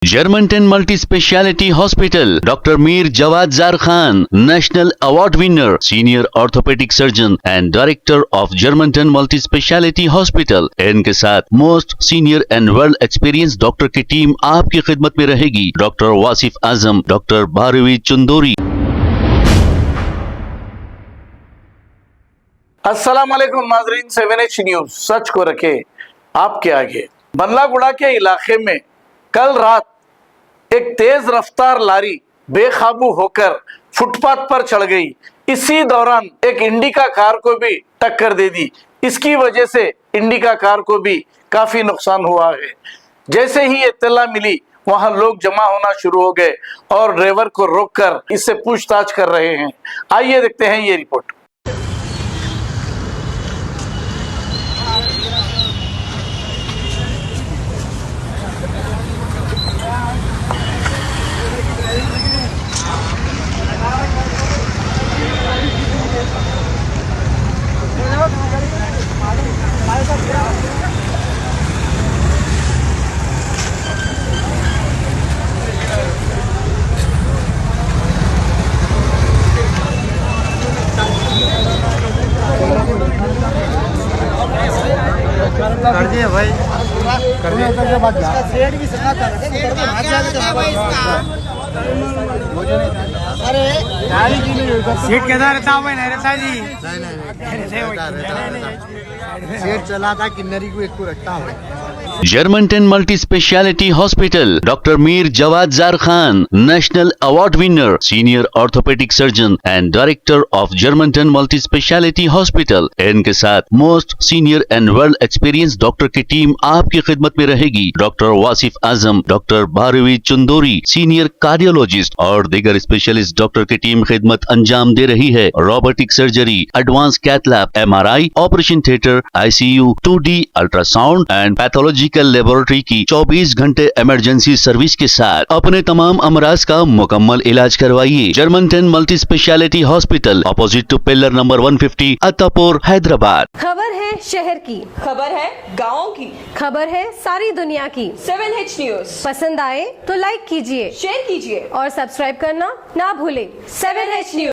Germantown Multi-Speciality Hospital, Dr. Mir Jawad Zar Khan, National Award winner, Senior Orthopedic Surgeon and Director of Germantown Multi-Speciality Hospital। इनके साथ most senior and world experience doctor की team आपकी खिदमत में रहेगी। Doctor Wasif Azam, doctor Bharvi Chandori. अस्सलाम वालेकुम नाजरीन, 7H न्यूज सच को रखे आपके आगे। बल्लागुड़ा के इलाके में कल रात एक तेज रफ्तार लारी बेकाबू होकर फुटपाथ पर चढ़ गई। इसी दौरान एक इंडिका कार को भी टक्कर दे दी। इसकी वजह से इंडिका कार को भी काफी नुकसान हुआ है। जैसे ही इत्तला मिली वहां लोग जमा होना शुरू हो गए और ड्राइवर को रोककर इससे पूछताछ कर रहे हैं। आइए देखते हैं ये रिपोर्ट। कर दिए भाई, कर दिए करके बात इसका सेट भी सुना था। अरे सीट किधर रहता हूँ? नहीं रहता जी, नहीं सीट चला था किन्नरी को एक को रखता हूँ। Germantown Multi-Speciality Hospital, Dr. Mir Jawad Zar Khan, National Award winner, Senior Orthopedic Surgeon and Director of Germantown Multi-Speciality Hospital। इनके साथ most senior and world experience doctor की टीम आपकी खिदमत में रहेगी। Doctor Wasif Azam, doctor Bharvi Chandori, senior cardiologist और दीगर specialist doctor की टीम खिदमत अंजाम दे रही है। Robotic surgery, advance cath lab, MRI, operation theatre, ICU, 2D ultrasound and pathology laboratory की 24 घंटे इमरजेंसी सर्विस के साथ अपने तमाम अमराज का मुकम्मल इलाज करवाइए। Germanten multi speciality hospital, opposite to pillar number 150, Attapur, Hyderabad. खबर है शहर की, खबर है गाँव की, खबर है सारी दुनिया की। 7H न्यूज पसंद आए तो लाइक कीजिए, शेयर कीजिए और सब्सक्राइब करना ना भूलें। 7H news.